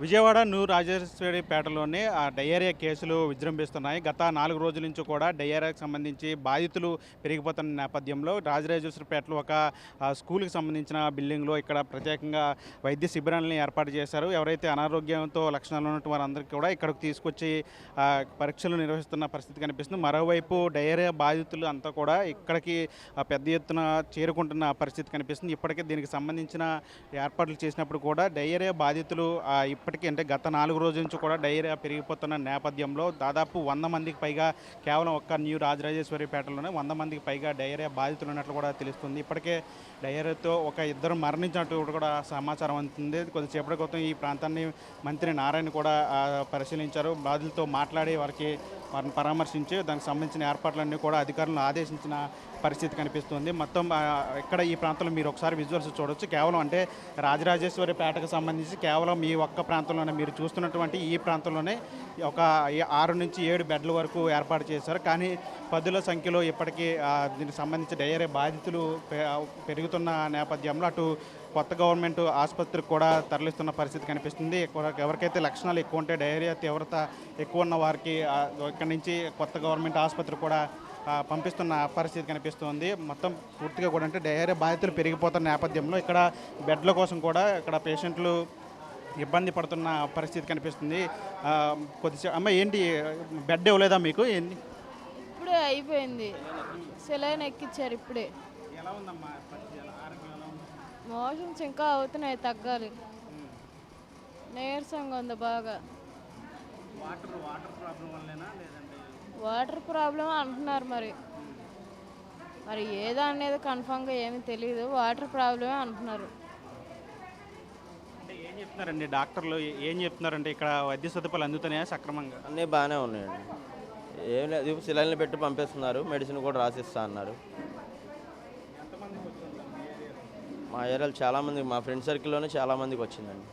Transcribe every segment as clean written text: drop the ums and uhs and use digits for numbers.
Vijayawada new రాజేశ్వరిపేటలోని diarrhoea కేసులు విజృంభిస్తున్నాయి. గత 4 రోజుల నుంచి కూడా డయేరియాకి సంబంధించి బాధితులు పెరిగిపోతున్న నేపథ్యంలో రాజరాజేశ్వరిపేటలో ఒక స్కూల్కి సంబంధించిన బిల్డింగ్లో ఇక్కడ ప్రత్యేకంగా వైద్య శిబిరాలను ఏర్పాటు చేశారు. ఎవరైతే అనారోగ్యంతో లక్షణాలు ఉన్నటువంటి వారందరికీ కూడా ఇక్కడికి తీసుకొచ్చి పరీక్షలు నిర్వహిస్తున్న పరిస్థితి కనిపిస్తుంది. మరోవైపు డయేరియా బాధితులు అంతా కూడా ఇక్కడికి పెద్ద ఎత్తున చేరుకుంటున్న పరిస్థితి కనిపిస్తుంది. ఇప్పటికే దీనికి సంబంధించిన ఏర్పాట్లు చేసినప్పుడు కూడా డయేరియా బాధితులు ఇప్పటికీ అంటే గత 4 రోజుల నుంచి కూడా డయేరియా పెరిగిపోతున్న నేపథ్యంలో దాదాపు 100 మందికి పైగా కేవలం ఒక్క న్యూ రాజరాజేశ్వరిపేటలోనే 100 మందికి పైగా డయేరియా బాధితులు ఉన్నట్లు కూడా తెలుస్తుంది. ఇప్పటికే డయేరియాతో ఒక ఇద్దరు మరణించినట్టు కూడా సమాచారం అందుతుంది. కొద్దిసేపటి క్రితం ఈ ప్రాంతాన్ని మంత్రి నారాయణ కూడా పరిశీలించారు. బాధితులతో మాట్లాడి వారిని పరామర్శించి దానికి సంబంధించిన ఏర్పాట్లన్నీ కూడా అధికారులను ఆదేశించిన పరిస్థితి కనిపిస్తుంది. మొత్తం ఇక్కడ ఈ ప్రాంతంలో మీరు ఒకసారి విజువల్స్ చూడవచ్చు. కేవలం అంటే రాజరాజేశ్వరిపేటకు సంబంధించి కేవలం ఈ ఒక్క ప్రాంతంలోనే మీరు చూస్తున్నటువంటి ఈ ప్రాంతంలోనే ఒక 6 నుంచి 7 బెడ్ల వరకు ఏర్పాటు చేశారు. కానీ పదుల సంఖ్యలో ఇప్పటికీ దీనికి సంబంధించి డయేరియా బాధితులు పెరుగుతున్న నేపథ్యంలో అటు కొత్త గవర్నమెంట్ ఆసుపత్రికి కూడా తరలిస్తున్న పరిస్థితి కనిపిస్తుంది. ఎవరికైతే లక్షణాలు ఎక్కువ ఉంటే డయేరియా తీవ్రత ఎక్కువ ఉన్న వారికి ఇక్కడి నుంచి కొత్త గవర్నమెంట్ ఆసుపత్రి కూడా పంపిస్తున్న పరిస్థితి కనిపిస్తుంది. మొత్తం పూర్తిగా కూడా అంటే డయేరియా బాధితులు పెరిగిపోతున్న నేపథ్యంలో ఇక్కడ బెడ్ల కోసం కూడా ఇక్కడ పేషెంట్లు ఇబ్బంది పడుతున్న పరిస్థితి కనిపిస్తుంది. కొద్దిసేపు అమ్మ ఏంటి బెడ్ ఇవ్వలేదా మీకు? ఏంటి ఇప్పుడే అయిపోయింది, సెలైన్ ఎక్కిచ్చారు ఇప్పుడే. ఎలా ఉందమ్మా? మోషన్స్ ఇంకా అవుతున్నాయి, తగ్గాలి. నీరసంగా ఉంది బాగా. వాటర్ ప్రాబ్లం అంటున్నారు, మరి ఏదో అనేది కన్ఫామ్గా ఏమీ తెలియదు. వాటర్ ప్రాబ్లమే అంటున్నారు. అంటే ఏం చెప్తున్నారండి డాక్టర్లు? ఏం చెప్తున్నారంటే ఇక్కడ వైద్య సదుపాయాలు అందుతున్నాయా సక్రమంగా? అన్నీ బాగానే ఉన్నాయండి. ఏం లేదు, సిలైన్లు పెట్టి పంపిస్తున్నారు, మెడిసిన్ కూడా రాసిస్తా అన్నారు. మా ఏరియాలో చాలామంది, మా ఫ్రెండ్ సర్కిల్లోనే చాలామందికి వచ్చిందండి.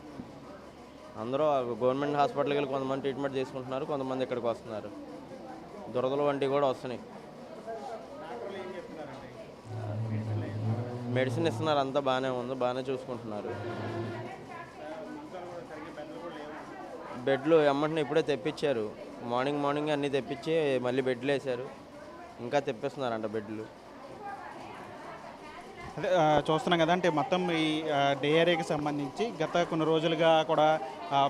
అందరూ గవర్నమెంట్ హాస్పిటల్కి వెళ్ళి కొంతమంది ట్రీట్మెంట్ తీసుకుంటున్నారు, కొంతమంది ఇక్కడికి వస్తున్నారు. దురదలు వంటివి కూడా వస్తున్నాయి. మెడిసిన్ ఇస్తున్నారు, అంతా బాగానే ఉంది, బాగానే చూసుకుంటున్నారు. బెడ్లు ఎమ్మంటే ఇప్పుడే తెప్పించారు, మార్నింగ్ అన్నీ తెప్పించి మళ్ళీ బెడ్లు వేశారు. ఇంకా తెప్పిస్తున్నారంట బెడ్లు. అదే చూస్తున్నాం కదా, అంటే మొత్తం ఈ డయేరియాకి సంబంధించి గత కొన్ని రోజులుగా కూడా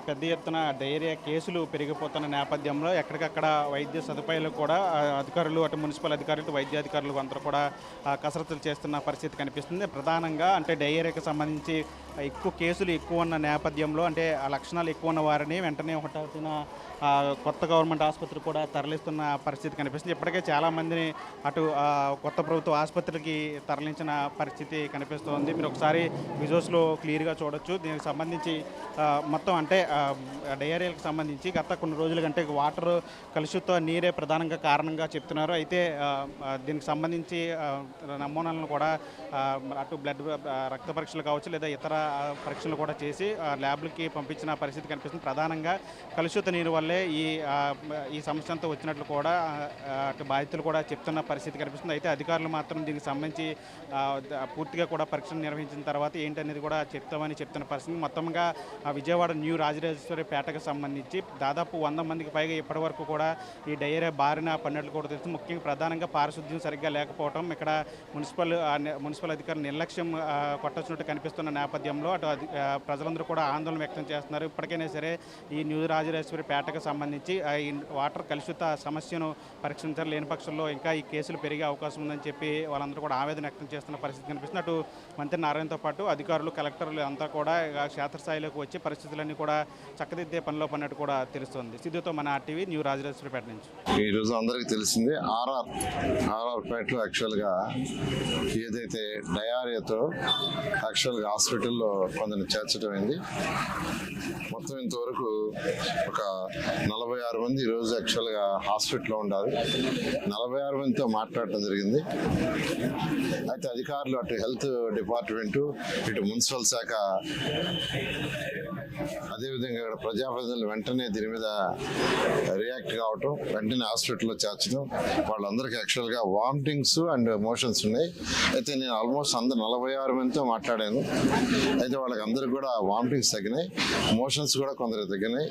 పెద్ద ఎత్తున డయేరియా కేసులు పెరిగిపోతున్న నేపథ్యంలో ఎక్కడికక్కడ వైద్య సదుపాయాలు కూడా అధికారులు, అటు మున్సిపల్ అధికారులు, వైద్య అధికారులు అందరూ కూడా కసరత్తులు చేస్తున్న పరిస్థితి కనిపిస్తుంది. ప్రధానంగా అంటే డయేరియాకి సంబంధించి ఎక్కువ కేసులు ఎక్కువ ఉన్న నేపథ్యంలో అంటే ఆ లక్షణాలు ఎక్కువ ఉన్న వారిని వెంటనే హఠాత్తున కొత్త గవర్నమెంట్ ఆసుపత్రి కూడా తరలిస్తున్న పరిస్థితి కనిపిస్తుంది. ఇప్పటికే చాలామందిని అటు కొత్త ప్రభుత్వ ఆసుపత్రికి తరలించిన పరిస్థితి కనిపిస్తుంది. మీరు ఒకసారి విజువల్స్లో క్లియర్గా చూడొచ్చు. దీనికి సంబంధించి మొత్తం అంటే డయేరియాలకు సంబంధించి గత కొన్ని రోజుల కంటే వాటర్ కలుషిత నీరే ప్రధానంగా కారణంగా చెప్తున్నారు. అయితే దీనికి సంబంధించి నమూనాలను కూడా అటు బ్లడ్ రక్త పరీక్షలు కావచ్చు లేదా ఇతర పరీక్షలు కూడా చేసి ల్యాబ్లకి పంపించిన పరిస్థితి కనిపిస్తుంది. ప్రధానంగా కలుషిత నీరు వల్లే ఈ సమస్య అంతా వచ్చినట్లు కూడా అటు బాధితులు కూడా చెప్తున్న పరిస్థితి కనిపిస్తుంది. అయితే అధికారులు మాత్రం దీనికి సంబంధించి పూర్తిగా కూడా పరీక్షలు నిర్వహించిన తర్వాత ఏంటనేది కూడా చెప్తామని చెప్తున్న పరిస్థితి. మొత్తంగా విజయవాడ న్యూ రాజరాజేశ్వరిపేటకు సంబంధించి దాదాపు 100 మందికి పైగా ఇప్పటి వరకు కూడా ఈ డయేరియా బారిన పడినట్లు కూడా తెలుస్తుంది. ముఖ్యంగా ప్రధానంగా పారిశుద్ధ్యం సరిగ్గా లేకపోవడం, ఇక్కడ మున్సిపల్ అధికారులు నిర్లక్ష్యం కొట్టొచ్చినట్టు కనిపిస్తున్న నేపథ్యంలో అటు ప్రజలందరూ కూడా ఆందోళన వ్యక్తం చేస్తున్నారు. ఇప్పటికైనా సరే ఈ న్యూ రాజరాజేశ్వరిపేటకు సంబంధించి ఈ వాటర్ కలుషిత సమస్యను పరీక్షించారు. లేని పక్షంలో ఇంకా ఈ కేసులు పెరిగే అవకాశం ఉందని చెప్పి వాళ్ళందరూ కూడా ఆవేదన వ్యక్తం చేస్తున్న పరిస్థితి కనిపిస్తుంది. అటు మంత్రి నారాయణతో పాటు అధికారులు, కలెక్టర్లు అంతా కూడా క్షేత్రస్థాయిలోకి వచ్చి పరిస్థితులన్నీ కూడా చక్కదిద్దే పనిలో పడినట్టు కూడా తెలుస్తుంది. సిద్ధుతో మన ఆర్టీవీ న్యూ రాజరాజేశ్వరిపేట నుంచి. ఈరోజు అందరికీ తెలిసింది ఆర్ఆర్ పేటలో యాక్చువల్గా ఏదైతే డయేరియాతో యాక్చువల్గా హాస్పిటల్లో కొందరిని చేర్చడం అయింది. మొత్తం ఇంతవరకు ఒక 46 మంది ఈరోజు యాక్చువల్గా హాస్పిటల్లో ఉండాలి. 46 మందితో మాట్లాడటం జరిగింది. అయితే అధికారులు టైంలో అటు హెల్త్ డిపార్ట్మెంటు, ఇటు మున్సిపల్ శాఖ, అదేవిధంగా ఇక్కడ ప్రజాప్రతినిధులు వెంటనే దీని మీద రియాక్ట్ కావటం, వెంటనే హాస్పిటల్లో చేర్చడం. వాళ్ళందరికీ యాక్చువల్గా వామిటింగ్స్ అండ్ మోషన్స్ ఉన్నాయి. అయితే నేను ఆల్మోస్ట్ 46 మందితో మాట్లాడాను. అయితే వాళ్ళకి అందరికి కూడా వామిటింగ్స్ తగ్గినాయి, మోషన్స్ కూడా కొందరు తగ్గినాయి.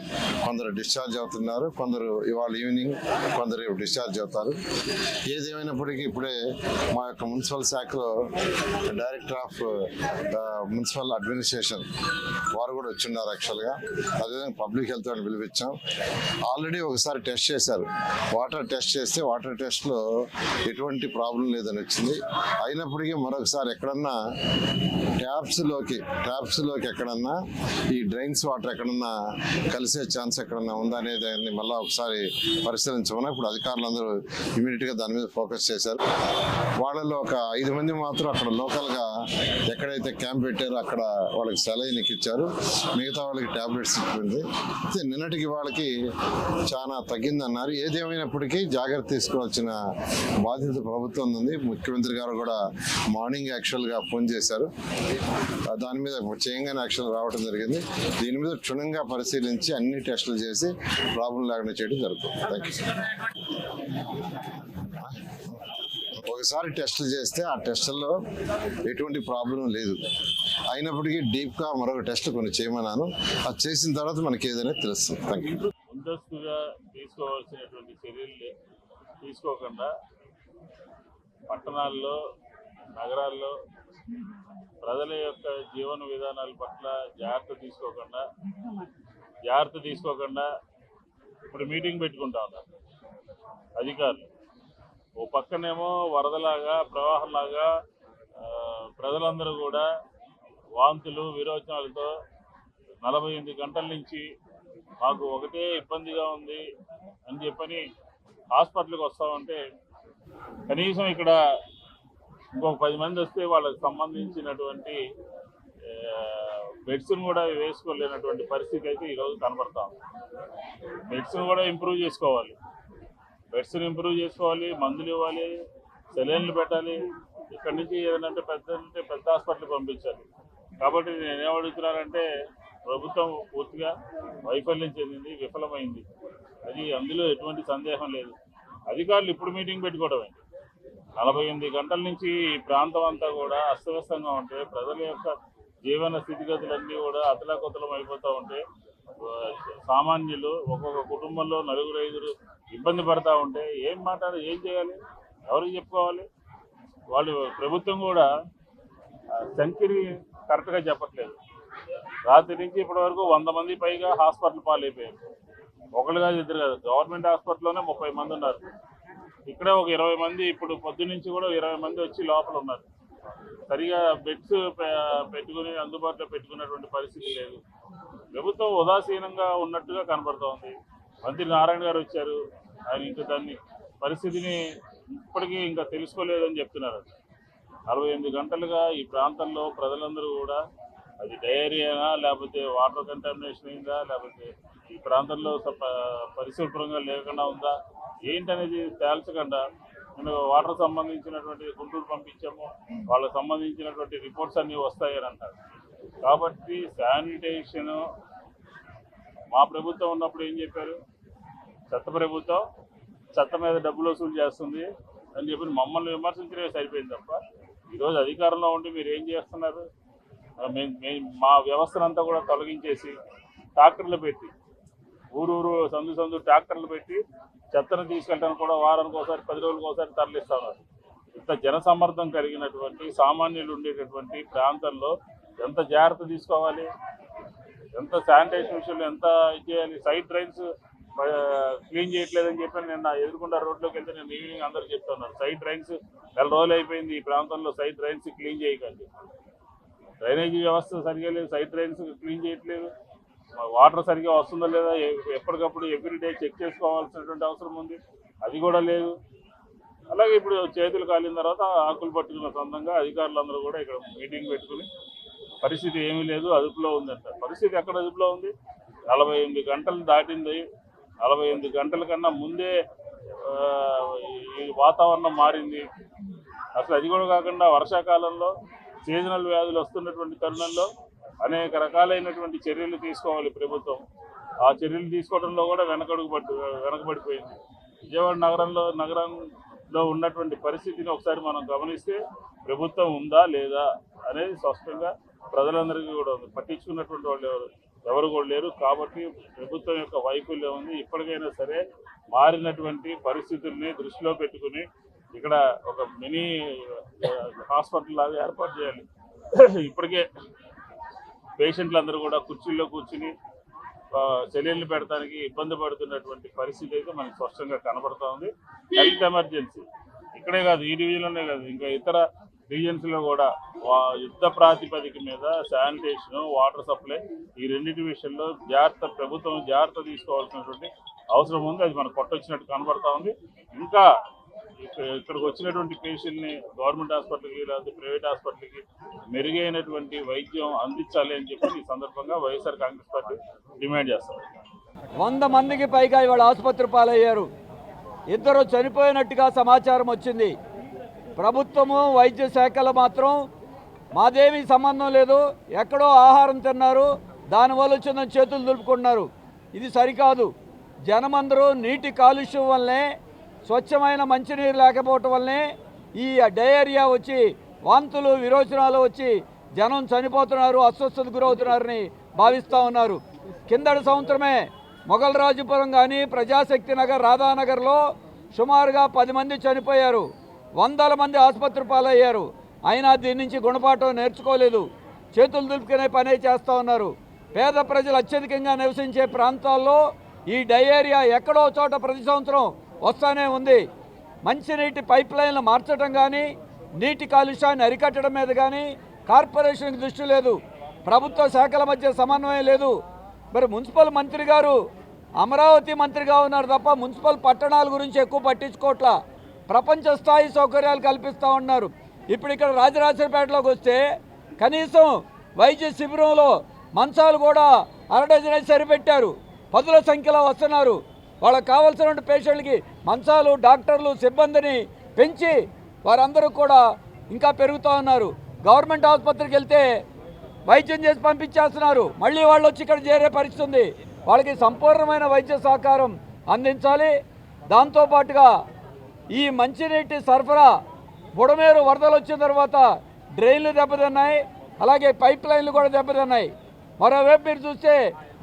కొందరు డిశ్చార్జ్ అవుతున్నారు, కొందరు ఇవాళ ఈవినింగ్, కొందరు డిశ్చార్జ్ అవుతారు. ఏదేమైనప్పటికీ ఇప్పుడే మా యొక్క మున్సిపల్ శాఖలో డైరెక్టర్ ఆఫ్ మున్సిపల్ అడ్మినిస్ట్రేషన్ వారు కూడా వచ్చిన్నారు యాక్చువల్గా. అదేవిధంగా పబ్లిక్ హెల్త్ అని పిలిపించాం. ఆల్రెడీ ఒకసారి టెస్ట్ చేశారు, వాటర్ టెస్ట్ చేస్తే వాటర్ టెస్ట్లో ఎటువంటి ప్రాబ్లం లేదని వచ్చింది. అయినప్పటికీ మరొకసారి ఎక్కడన్నా ట్యాప్స్లోకి ఎక్కడన్నా ఈ డ్రైన్స్ వాటర్ ఎక్కడన్నా కలిసే ఛాన్స్ ఎక్కడన్నా ఉందా అనేది మళ్ళీ ఒకసారి పరిశీలించమని ఇప్పుడు అధికారులందరూ ఇమీడియట్గా దాని మీద ఫోకస్ చేశారు. వాళ్ళలో ఒక 5 మంది మాత్రం అక్కడ లోకల్గా ఎక్కడైతే క్యాంప్ పెట్టారో అక్కడ వాళ్ళకి సెలైన్ ఎక్కిచ్చారు, మిగతా వాళ్ళకి ట్యాబ్లెట్స్ ఇచ్చింది. నిన్నటికి వాళ్ళకి చాలా తగ్గిందన్నారు. ఏదేమైనప్పటికీ జాగ్రత్త తీసుకోవాల్సిన బాధ్యత ప్రభుత్వం ఉంది. ముఖ్యమంత్రి గారు కూడా మార్నింగ్ యాక్చువల్గా ఫోన్ చేశారు, దాని మీద చేయంగానే యాక్షన్ రావడం జరిగింది. దీని మీద క్షుణ్ణంగా పరిశీలించి అన్ని టెస్టులు చేసి ప్రాబ్లం లేకుండా చేయడం జరుగుతుంది. Thank you. ఒకసారి టెస్టులు చేస్తే ఆ టెస్టుల్లో ఎటువంటి ప్రాబ్లం లేదు. అయినప్పటికీ డీప్గా మరొక టెస్ట్ కొన్ని చేయమన్నాను. అది చేసిన తర్వాత మనకి ఏదైనా తెలుస్తుంది. Thank you. ముందస్తుగా తీసుకోవాల్సినటువంటి చర్యలు తీసుకోకుండా పట్టణాల్లో, నగరాల్లో ప్రజల యొక్క జీవన విధానాల పట్ల జాగ్రత్త తీసుకోకుండా ఇప్పుడు మీటింగ్ పెట్టుకుంటా ఉన్నారు అధికారులు. ఓ పక్కనేమో వరదలాగా, ప్రవాహంలాగా ప్రజలందరూ కూడా వాంతులు, విరోచనాలతో 48 గంటల నుంచి మాకు ఒకటే ఇబ్బందిగా ఉంది అని చెప్పని హాస్పిటల్కి వస్తామంటే కనీసం ఇక్కడ ఇంకొక 10 మంది వస్తే వాళ్ళకి సంబంధించినటువంటి మెడిసిన్ కూడా వేసుకోలేనటువంటి పరిస్థితి అయితే ఈరోజు కనబడతాం. మెడిసిన్ కూడా ఇంప్రూవ్ చేసుకోవాలి, మందులు ఇవ్వాలి, సెలైన్లు పెట్టాలి. ఇక్కడి నుంచి ఏదంటే పెద్ద హాస్పిటల్కి పంపించాలి. కాబట్టి నేనేమడుగుతున్నానంటే ప్రభుత్వం పూర్తిగా వైఫల్యం చెందింది, విఫలమైంది. అది అందులో ఎటువంటి సందేహం లేదు. అధికారులు ఇప్పుడు మీటింగ్ పెట్టుకోవడమే. 48 గంటల నుంచి ఈ ప్రాంతం అంతా కూడా అస్తవ్యస్తంగా ఉంటే, ప్రజల యొక్క జీవన స్థితిగతులన్నీ కూడా అతలాకుతలం అయిపోతూ ఉంటే, సామాన్యులు ఒక్కొక్క కుటుంబంలో 4-5 ఇబ్బంది పడతా ఉంటే ఏం చేయాలి, ఎవరికి చెప్పుకోవాలి? వాళ్ళు ప్రభుత్వం కూడా సంఖ్యని కరెక్ట్గా చెప్పట్లేదు. రాత్రి నుంచి ఇప్పటి వరకు 100 మంది పైగా హాస్పిటల్ పాలైపోయారు. ఒకళ్ళు కాదు, ఇద్దరు కాదు. గవర్నమెంట్ హాస్పిటల్లోనే 30 మంది ఉన్నారు. ఇక్కడే ఒక 20 మంది, ఇప్పుడు పొద్దునుంచి కూడా 20 మంది వచ్చి లోపల ఉన్నారు. సరిగా బెడ్స్ పెట్టుకుని అందుబాటులో పెట్టుకున్నటువంటి పరిస్థితి లేదు. ప్రభుత్వం ఉదాసీనంగా ఉన్నట్టుగా కనబడుతోంది. మంత్రి నారాయణ గారు వచ్చారు, ఆయన ఇంకా దాన్ని పరిస్థితిని ఇప్పటికీ ఇంకా తెలుసుకోలేదని చెప్తున్నారు. 48 గంటలుగా ఈ ప్రాంతంలో ప్రజలందరూ కూడా అది డయేరియానా, లేకపోతే వాటర్ కంటామినేషన్ అయిందా, లేకపోతే ఈ ప్రాంతంలో పరిశుభ్రంగా లేకుండా ఉందా ఏంటనేది తేల్చకుండా నేను వాటర్ సంబంధించినటువంటి గుంటూరు పంపించాము, వాళ్ళకి సంబంధించినటువంటి రిపోర్ట్స్ అన్నీ వస్తాయని అంటారు. కాబట్టి శానిటేషన్ మా ప్రభుత్వం ఉన్నప్పుడు ఏం చెప్పారు? చెత్త ప్రభుత్వం, చెత్త మీద డబ్బులు వసూలు చేస్తుంది అని చెప్పి మమ్మల్ని విమర్శించడమే సరిపోయింది తప్ప, ఈరోజు అధికారంలో ఉండి మీరు ఏం చేస్తున్నారు? మా వ్యవస్థనంతా కూడా తొలగించేసి ట్రాక్టర్లు పెట్టి, ఊరు సందు ట్రాక్టర్లు పెట్టి చెత్తను తీసుకెళ్ళడానికి కూడా వారానికి ఒకసారి, 10 రోజులకు ఒకసారి తరలిస్తా ఉన్నారు. ఇంత జనసమ్మర్దం కలిగినటువంటి సామాన్యులు ఉండేటటువంటి ప్రాంతంలో ఎంత జాగ్రత్త తీసుకోవాలి, ఎంత శానిటేషన్ విషయంలో ఎంత చేయాలి? సైడ్ డ్రైన్స్ క్లీన్ చేయట్లేదని చెప్పి నేను ఎదుర్కొండ రోడ్లోకి వెళ్తే నేను ఈవినింగ్ అందరూ చెప్తున్నాను, సైడ్ డ్రైన్స్ 4 రోజులు అయిపోయింది ఈ ప్రాంతంలో సైడ్ డ్రైన్స్ క్లీన్ చేయకండి. డ్రైనేజీ వ్యవస్థ సరిగా లేదు, సైడ్ డ్రైన్స్ క్లీన్ చేయట్లేదు. వాటర్ సరిగా వస్తుందో లేదా ఎప్పటికప్పుడు ఎవ్రీడే చెక్ చేసుకోవాల్సినటువంటి అవసరం ఉంది, అది కూడా లేదు. అలాగే ఇప్పుడు చేతులు కాలిన తర్వాత ఆకులు పట్టుకున్న సొంతంగా అధికారులందరూ కూడా ఇక్కడ మీటింగ్ పెట్టుకుని పరిస్థితి ఏమీ లేదు, అదుపులో ఉందంట. పరిస్థితి ఎక్కడ అదుపులో ఉంది? 48 గంటలు దాటింది. 48 గంటల కన్నా ముందే ఈ వాతావరణం మారింది. అసలు అది కూడా కాకుండా వర్షాకాలంలో సీజనల్ వ్యాధులు వస్తున్నటువంటి తరుణంలో అనేక రకాలైనటువంటి చర్యలు తీసుకోవాలి ప్రభుత్వం. ఆ చర్యలు తీసుకోవడంలో కూడా వెనకబడిపోయింది. విజయవాడ నగరంలో ఉన్నటువంటి పరిస్థితిని ఒకసారి మనం గమనిస్తే ప్రభుత్వం ఉందా లేదా అనేది స్పష్టంగా ప్రజలందరికీ కూడా ఉంది. పట్టించుకున్నటువంటి వాళ్ళు ఎవరు కూడా లేరు. కాబట్టి ప్రభుత్వం యొక్క వైఫల్యం ఉంది. ఇప్పటికైనా సరే మారినటువంటి పరిస్థితుల్ని దృష్టిలో పెట్టుకుని ఇక్కడ ఒక మినీ హాస్పిటల్ లాగా ఏర్పాటు చేయాలి. ఇప్పటికే పేషెంట్లు అందరూ కూడా కుర్చీల్లో కూర్చుని సెలైన్లు పెడతానికి ఇబ్బంది పడుతున్నటువంటి పరిస్థితి అయితే మనకి స్పష్టంగా కనబడుతూ ఉంది. హెల్త్ ఎమర్జెన్సీ ఇక్కడే కాదు, ఈ డివిజన్లోనే కాదు, ఇంకా ఇతర డివిజన్స్లో కూడా యుద్ధ ప్రాతిపదిక మీద శానిటేషన్, వాటర్ సప్లై ఈ రెండింటి విషయంలో ప్రభుత్వం జాగ్రత్త తీసుకోవాల్సినటువంటి అవసరం ఉంది. అది మనకు కొట్టొచ్చినట్టు కనబడతా ఉంది. ఇంకా ఇక్కడికి వచ్చినటువంటి పేషెంట్ని గవర్నమెంట్ హాస్పిటల్కి లేదా ప్రైవేట్ హాస్పిటల్కి మెరుగైనటువంటి వైద్యం అందించాలి అని చెప్పి ఈ సందర్భంగా వైఎస్ఆర్ కాంగ్రెస్ పార్టీ డిమాండ్ చేస్తారు. 100 మందికి పైగా ఇవాళ ఆసుపత్రి పాలయ్యారు. 2 చనిపోయినట్టుగా సమాచారం వచ్చింది. ప్రభుత్వము వైద్య శాఖలు మాత్రం మాదేమీ సంబంధం లేదు, ఎక్కడో ఆహారం తిన్నారు, దానివల్ల వచ్చిన చేతులు దులుపుకుంటున్నారు. ఇది సరికాదు. జనమందరూ నీటి కాలుష్యం వల్లనే, స్వచ్ఛమైన మంచినీరు లేకపోవటం వల్లనే ఈ డయేరియా వచ్చి వాంతులు విరోచనాలు వచ్చి జనం చనిపోతున్నారు, అస్వస్థతకు గురవుతున్నారని భావిస్తూ ఉన్నారు. కిందటి సంవత్సరమే మొగల్రాజుపురం కానీ ప్రజాశక్తి నగర్, రాధానగర్లో సుమారుగా 10 మంది చనిపోయారు. 100 మంది ఆసుపత్రి పాలయ్యారు. అయినా దీని నుంచి గుణపాఠం నేర్చుకోలేదు. చేతులు దులుపుకునే పనే చేస్తూ ఉన్నారు. పేద ప్రజలు అత్యధికంగా నివసించే ప్రాంతాల్లో ఈ డయేరియా ఎక్కడో చోట ప్రతి సంవత్సరం వస్తూనే ఉంది. మంచినీటి పైప్ లైన్లు మార్చడం కానీ, నీటి కాలుష్యాన్ని అరికట్టడం మీద కానీ కార్పొరేషన్కి దృష్టి లేదు. ప్రభుత్వ శాఖల మధ్య సమన్వయం లేదు. మరి మున్సిపల్ మంత్రి గారు అమరావతి మంత్రిగా ఉన్నారు తప్ప మున్సిపల్ పట్టణాల గురించి ఎక్కువ పట్టించుకోవట్లా. ప్రపంచ స్థాయి సౌకర్యాలు కల్పిస్తూ ఉన్నారు. ఇప్పుడు ఇక్కడ రాజరాజపేటలోకి వస్తే కనీసం వైద్య శిబిరంలో మంచాలు కూడా 1/2 డజన్ సరిపెట్టారు. 10ల సంఖ్యలో వస్తున్నారు. వాళ్ళకి కావాల్సిన పేషెంట్లకి మంచాలు, డాక్టర్లు, సిబ్బందిని పెంచి వారందరూ కూడా ఇంకా పెరుగుతూ ఉన్నారు. గవర్నమెంట్ ఆసుపత్రికి వెళ్తే వైద్యం చేసి పంపించేస్తున్నారు. మళ్ళీ వాళ్ళు వచ్చి ఇక్కడ చేరే పరిస్థితి ఉంది. వాళ్ళకి సంపూర్ణమైన వైద్య సహకారం అందించాలి. దాంతోపాటుగా ఈ మంచినీటి సరఫరా బుడమేరు వరదలు వచ్చిన తర్వాత డ్రైన్లు దెబ్బతిన్నాయి, అలాగే పైప్ లైన్లు కూడా దెబ్బతిన్నాయి. మరోవైపు మీరు చూస్తే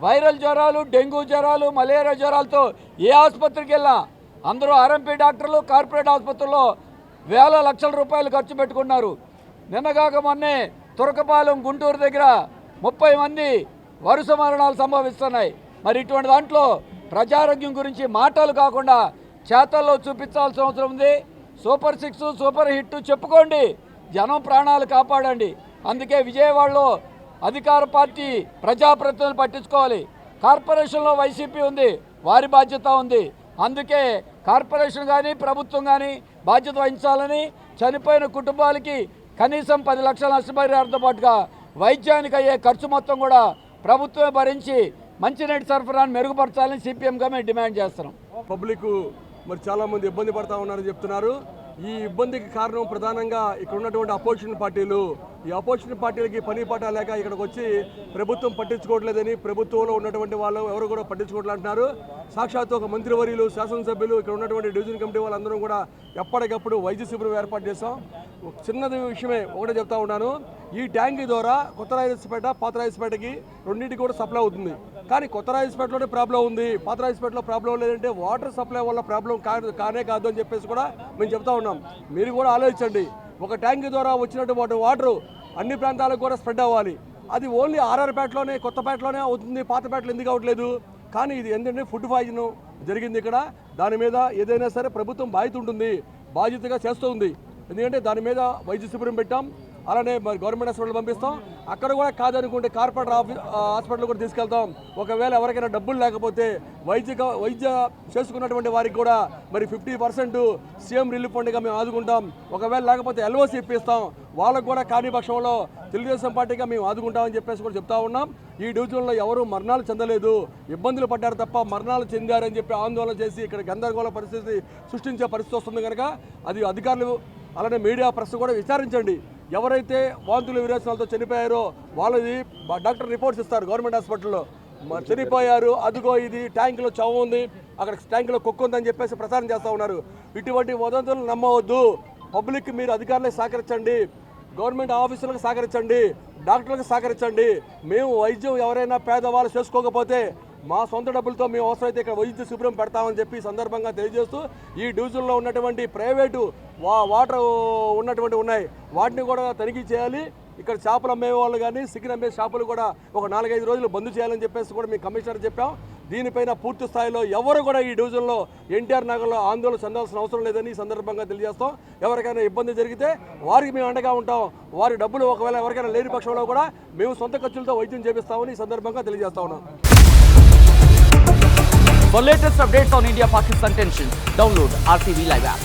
వైరల్ జ్వరాలు, డెంగ్యూ జ్వరాలు, మలేరియా జ్వరాలతో ఏ ఆసుపత్రికి వెళ్ళినా అందరూ ఆర్ఎంపీ డాక్టర్లు కార్పొరేట్ ఆసుపత్రుల్లో వేల లక్షల రూపాయలు ఖర్చు పెట్టుకున్నారు. నిన్నగాక మొన్నే తురకపాలెం గుంటూరు దగ్గర 30 మంది వరుస మరణాలు సంభవిస్తున్నాయి. మరి ఇటువంటి దాంట్లో ప్రజారోగ్యం గురించి మాటలు కాకుండా చేతల్లో చూపించాల్సిన అవసరం ఉంది. సూపర్ 6, సూపర్ హిట్ చెప్పుకోండి, జనం ప్రాణాలు కాపాడండి. అందుకే విజయవాడలో అధికార పార్టీ ప్రజాప్రతినిధులు పట్టించుకోవాలి. కార్పొరేషన్లో వైసీపీ ఉంది, వారి బాధ్యత ఉంది. అందుకే కార్పొరేషన్ కానీ ప్రభుత్వం కానీ బాధ్యత వహించాలని, చనిపోయిన కుటుంబాలకి కనీసం 10 లక్షల నష్టపరిహారంతో పాటుగా వైద్యానికి అయ్యే ఖర్చు మొత్తం కూడా ప్రభుత్వమే భరించి మంచినీటి సరఫరాను మెరుగుపరచాలని సిపిఎంగా మేము డిమాండ్ చేస్తున్నాం. పబ్లిక్ మరి చాలామంది ఇబ్బంది పడతా ఉన్నారని చెప్తున్నారు. ఈ ఇబ్బందికి కారణం ప్రధానంగా ఇక్కడ ఉన్నటువంటి అపోజిషన్ పార్టీలు. ఈ అపోజిషన్ పార్టీలకి పని పాట లేక ఇక్కడికి వచ్చి ప్రభుత్వం పట్టించుకోవట్లేదని, ప్రభుత్వంలో ఉన్నటువంటి వాళ్ళు ఎవరు కూడా పట్టించుకోవట్లేదు అంటున్నారు. సాక్షాత్తు ఒక మంత్రివర్యులు, శాసనసభ్యులు, ఇక్కడ ఉన్నటువంటి డివిజన్ కమిటీ వాళ్ళందరూ కూడా ఎప్పటికప్పుడు వైద్య శిబిరం ఏర్పాటు చేస్తాం. చిన్నది విషయమే ఒకటే చెప్తా ఉన్నాను. ఈ ట్యాంకీ ద్వారా కొత్త రాజపేట, పాత రాజపేటకి రెండింటికి కూడా సప్లై అవుతుంది. కానీ కొత్త రాజపేటలోనే ప్రాబ్లం ఉంది, పాత రాజపేటలో ప్రాబ్లం లేదంటే వాటర్ సప్లై వల్ల ప్రాబ్లం కానే కాదు అని చెప్పేసి కూడా మేము చెప్తా ఉన్నాం. మీరు కూడా ఆలోచించండి. ఒక ట్యాంకీ ద్వారా వచ్చినటువంటి వాటర్ అన్ని ప్రాంతాలకు కూడా స్ప్రెడ్ అవ్వాలి. అది ఓన్లీ ఆర్ఆర్పేటలోనే, కొత్తపేటలోనే అవుతుంది, పాతపేటలో ఎందుకు అవ్వట్లేదు? కానీ ఇది ఏంటంటే ఫుడ్ పాయిజన్ జరిగింది ఇక్కడ. దాని మీద ఏదైనా సరే ప్రభుత్వం బాధ్యత ఉంటుంది, బాధ్యతగా చేస్తుంది. ఎందుకంటే దాని మీద వైద్య శిబిరం పెట్టాం, అలానే మరి గవర్నమెంట్ హాస్పిటల్ పంపిస్తాం. అక్కడ కూడా కాదనుకుంటే కార్పొరేట్ హాస్పిటల్ కూడా తీసుకెళ్తాం. ఒకవేళ ఎవరికైనా డబ్బులు లేకపోతే వైద్య చేసుకున్నటువంటి వారికి కూడా మరి 50% సీఎం రిలీఫ్ ఫండ్గా మేము ఆదుకుంటాం. ఒకవేళ లేకపోతే ఎల్ఓసి ఇప్పిస్తాం. వాళ్ళకు కూడా కాని పక్షంలో తెలుగుదేశం పార్టీగా మేము ఆదుకుంటామని చెప్పేసి కూడా చెప్తా ఉన్నాం. ఈ డివిజన్లో ఎవరు మరణాలు చెందలేదు, ఇబ్బందులు పడ్డారు తప్ప మరణాలు చెందారని చెప్పి ఆందోళన చేసి ఇక్కడ గందరగోళ పరిస్థితి సృష్టించే పరిస్థితి వస్తుంది కనుక అది అధికారులు అలానే మీడియా ప్రెస్ కూడా విచారించండి. ఎవరైతే వాంతులు విరేచనాలతో చనిపోయారో వాళ్ళది డాక్టర్ రిపోర్ట్స్ ఇస్తారు గవర్నమెంట్ హాస్పిటల్లో. చనిపోయారు, అదిగో ఇది ట్యాంకులో చవ ఉంది, అక్కడ ట్యాంకులో కుక్క ఉందని చెప్పేసి ప్రచారం చేస్తూ ఉన్నారు. ఇటువంటి వదంతులు నమ్మవద్దు. పబ్లిక్ మీరు అధికారులకు సహకరించండి, గవర్నమెంట్ ఆఫీసులకు సహకరించండి, డాక్టర్లకు సహకరించండి. మేము వైద్యం ఎవరైనా పేదవాళ్ళు చేసుకోకపోతే మా సొంత డబ్బులతో మేము అవసరమైతే ఇక్కడ వైద్య శిబిరం పెడతామని చెప్పి సందర్భంగా తెలియజేస్తూ, ఈ డివిజన్లో ఉన్నటువంటి ప్రైవేటు వాటర్ ఉన్నటువంటి ఉన్నాయి, వాటిని కూడా తనిఖీ చేయాలి. ఇక్కడ చేపలు అమ్మే వాళ్ళు కానీ చికెన్ అమ్మే షాపులు కూడా ఒక 4-5 రోజులు బంద్ చేయాలని చెప్పేసి కూడా మేము కమిషనర్ చెప్పాం. దీనిపైన పూర్తి స్థాయిలో ఎవరు కూడా ఈ డివిజన్లో ఎన్టీఆర్ నగర్లో ఆందోళన చెందాల్సిన అవసరం లేదని ఈ సందర్భంగా తెలియజేస్తాం. ఎవరికైనా ఇబ్బంది జరిగితే వారికి మేము అండగా ఉంటాం. వారి డబ్బులు ఒకవేళ ఎవరికైనా లేని పక్షంలో కూడా మేము సొంత ఖర్చులతో వైద్యం చేపిస్తామని ఈ సందర్భంగా తెలియజేస్తా ఉన్నాం. For latest updates on India-Pakistan tensions, download RTV Live app.